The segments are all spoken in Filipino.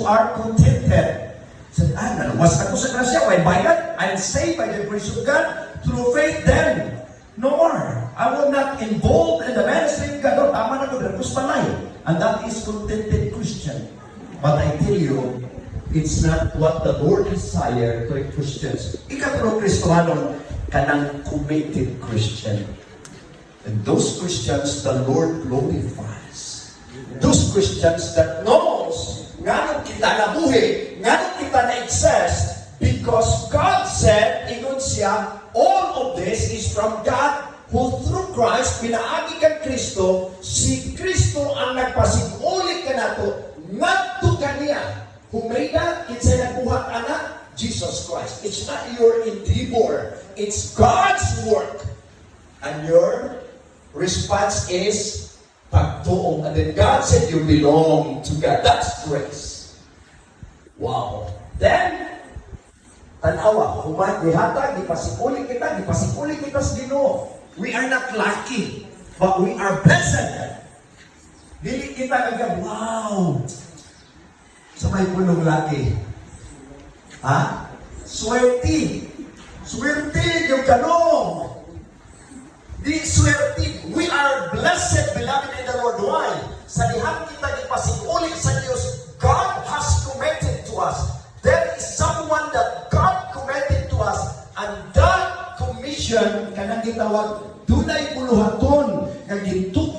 are contented. Said, naluwas ako sa grasya, why bayad? I'm saved by the grace of God through faith then. No more. I will not involve in the ministry of God. No, tama na ko, dragos palay. And that is contented Christian. But I tell you, it's not what the Lord desires to Christians. Ikatulong Kristohanon, kanang committed Christian. And those Christians, the Lord glorifies. Those Christians that knows, nga kita nabuhi, nga kita na-exist, because God said, ingon siya, all of this is from God, who through Christ, pinaagi kang Kristo, si Kristo ang nagpasiguli ka nato, ngadto kaniya, who made that, it's a nagbuhat anak, Jesus Christ. It's not your endeavor, it's God's work. And your response is pagtuong. And then God said, you belong to God. That's grace. Wow. Then, tanawa, humatihata, gipasikuli kita sa Ginoo. We are not lucky, but we are blessed. Dili kita kagam, wow! Sa may punong laki. Ha? Swerte! Swerte yung kanong! Di swerte. We are blessed, beloved in the Lord. Why? Sa dihan kita ipasikuli sa Diyos, God has committed to us. There is someone that God committed to us, and that commission kanang gitawag dunay buluhaton nga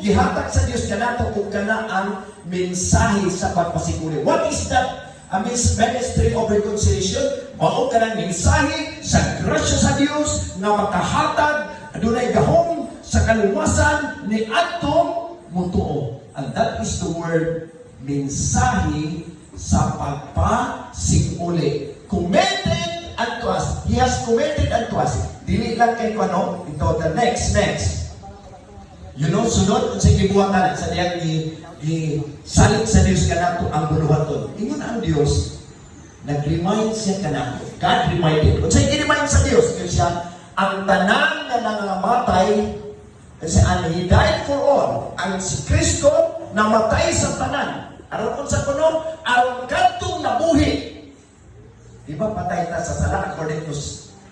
gihatag sa Dios kanato kung kana ang mensahe sa pagpasikuli. What is that? A ministry of reconciliation? Mao kanang mensahe sa grasya sa Dios nga makahatag dunay gahom sa kaluwasan ni adtong mutuo. And that is the word mensahe sa pagpasikuli. Committed unto us. He has committed unto us. Dili lang kay kuno, ito the next. You know, sunod sa gibuhatan sa diyang salit sa Dios kanato ang buluhaton. Ingon ang Dios, nag-remind siya kanato. God reminded. Kung sa'yo i-remind sa Dios, kaya siya, ang tanan na nangamatay, kasi He died for all. Ang si Kristo namatay sa tanan. Aron kung sa kuno, aron kadtong nabuhi. Diba patay na sa sala according to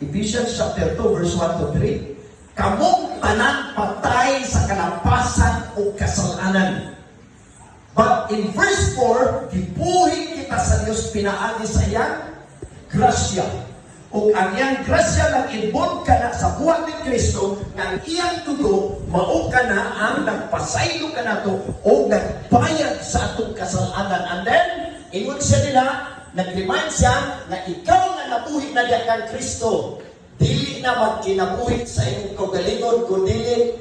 Ephesians chapter 2 verse 1 to 3. Kamong tanan patay sa kalapasan o kasalanan. But in verse 4, gibuhi kita sa Dios pinaagi sa iyang grasya. O ang iyang grasya nag-inbon ka na sa buhat ni Kristo, ng iyang dugo, mao ka na ang nagpasaylo ka na to o nagbayad sa atong kasalanan. And then, ingon siya nila, nag-remind siya na ikaw na nabuhi na diya kang Kristo. Dili na magkinabuhi sa iyong kagalingon, kundi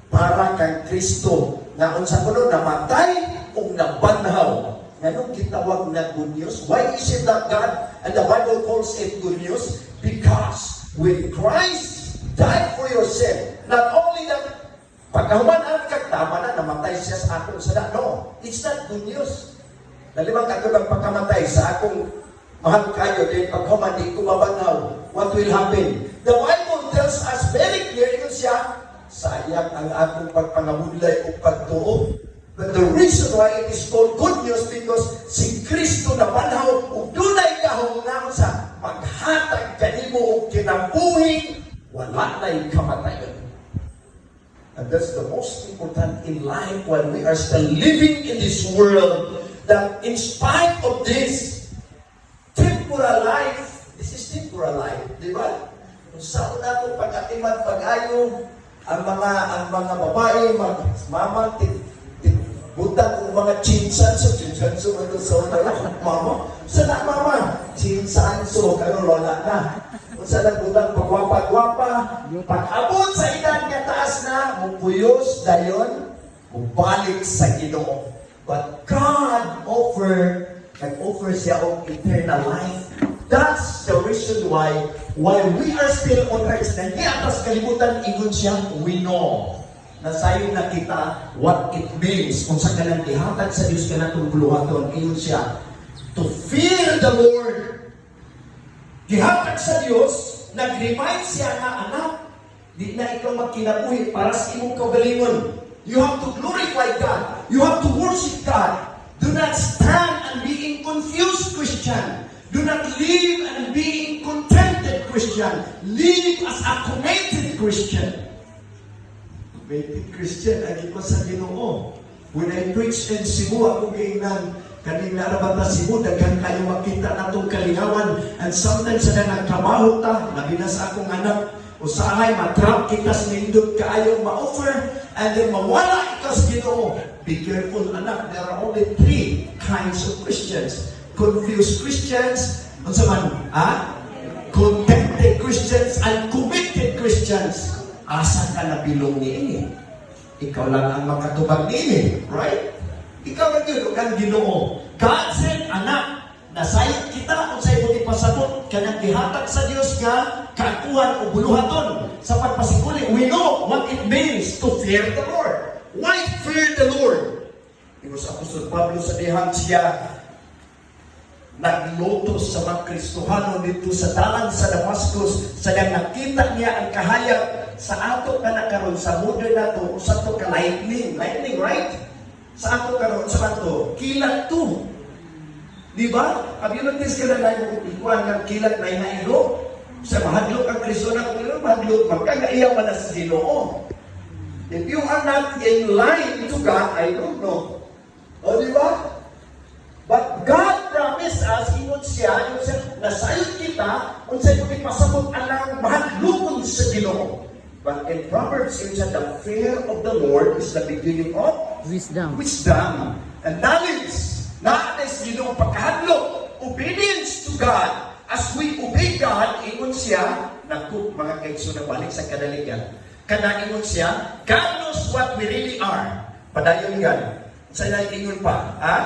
para kang Kristo. Na unsa kuno namatay o nabanhaw. Ganun kitawag na good news. Why is it that God and the Bible calls it good news? Because when Christ died for your sin, not only that pagkahuman ang kagtama na namatay siya sa akong sada. No, it's not good news. Nalimang kagabang pagkamatay sa akong mahal kayo, din pagkahuman di ko mabanhaw. What will happen? The Bible tells us very clear, yun siya, sayang ang akong pagpangabudlay o pagtuo. But the reason why it is called good news because si Kristo na banhaw o dunay kahungaon sa paghatag kanimo o kinabuhi, wala na'y kamatayon. And that's the most important in life when we are still living in this world, that in spite of this temporal life, this is temporal life, di ba? Kung saan natin pag-atiman, pag-ayo, ang mga babae, mama, butang kong mga chinsanso ito sa mama. Sana mama, chinsanso, kayo wala na. Kung saan butang pagwapa-gwapa, pag-abot sa edad niya taas na, mupuyos dayon, mubalik sa Ginoo. But God nag-offer siya of eternal life. That's the reason why we are still on earth. Na hindi atas kalibutan, ingon siya, we know. Nasayo na kita what it means. Kung sa kanang ihatag sa Diyos ka na itong buluhaton, ingon siya, to fear the Lord. Gihatag sa Diyos, nag-remind siya na, anak, di na ikaw magkinabuhi para sa imong kagalingon. You have to glorify God. You have to worship God. Do not stand and being confused Christian. Do not live and being contented Christian. Live as a committed Christian. Committed Christian, agi ko sa Ginoo. When I preach in Cebu, ako giingnan, kanina naman na Cebu, daghan kayo makita na itong kalingawan. And sometimes na nagtrabaho ta, labi na sa akong anak, usahay, matrap kita sa nindot kaayo ma-offer, and then mawala ikas Ginoo. Be careful, anak. There are only three kinds of Christians. Confused Christians, contented Christians, and committed Christians. Asa ka na bilong niini? Ikaw lang ang makatubag niini, right? Ikaw lang yun, kang Ginoo. God said, anak, nasayot kita kung sa ibuti pasabot, kanang gihatag sa Diyos nga, kakuhan o buluhaton. Sa pagpasikuli, we know what it means to fear the Lord. Why fear the Lord? Ito sa Apostol Pablo sa dihang siya naglotos sa mga Kristohano dito sa dalan sa Damascus, sayang nakita niya ang kahayag sa ato ka na karon sa modern nato, o sa to ka lightning, right? Sa ato karon sa ato, kilat to. Di ba? Abilities ka na lang ikuan ng kilat na inailo. Sa mahadlok ang Kristo na kung ilo, mahadlok, magkagaiyaw man na sa Ginoo. If you are not in line to God, I don't know. O, di ba? But God promised us, ingon siya, nasayot kita, kung sa'yo pasabot alang mahadlokon sa Ginoo. But in Proverbs, it said, the fear of the Lord is the beginning of wisdom. And knowledge. Knowledge, Ginoo, pagkahadlok. Obedience to God. As we obey God, ingon siya, naku, mga kaigso na balik sa kadaligan. Kana ingon siya, God knows what we really are. Padayon yan. Sa ingon pa, ha?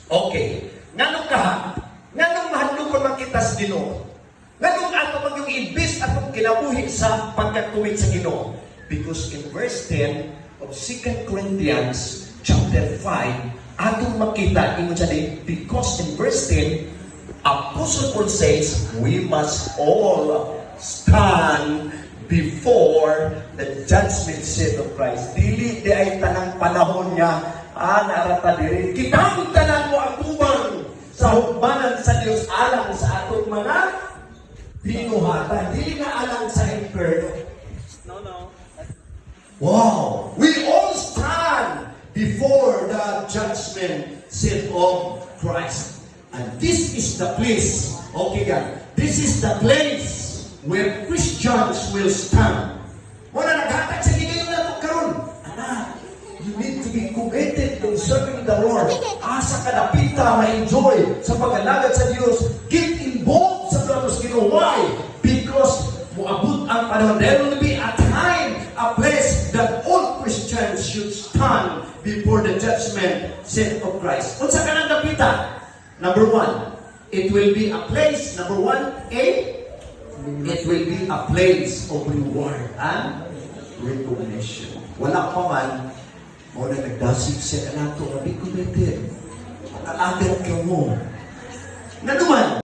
Okay. Nganong ka? Nganong mahadlokon man kita sa Ginoo? Nganong ato mag yung ibis atong kinabuhi sa pagkatuwid sa Ginoo? Because in verse 10 of 2 Corinthians chapter 5, atong makita, ingon siya din, because in verse 10, Apostle Paul says, we must all stand before the judgment seat of Christ. Dili di ay tanang panahon niya, narata diri. Kitang tanan mo ang tubang sa hukmanan sa Dios alang sa atong mga binuhatan. Dili na alang sa inferno. No. Wow! We all stand before the judgment seat of Christ. And this is the place, okay God, this is the place where Christians will stand. Muna naghatag sa ginayon na ito karon. Anak, you need to be committed in serving the Lord. Asa ka napita, ma-enjoy sa pag-alagad sa Diyos. Get involved sa Diyos. You know why? Because muabot ang panahon. There will be a time, a place that all Christians should stand before the judgment seat of Christ. Unsa ka nang napita? Number one, it will be a place. Number one, it will be a place of reward and recognition. Wala pa man, mo na nagdasig siya ka nato, be committed. Alagad ka mo. Naduman,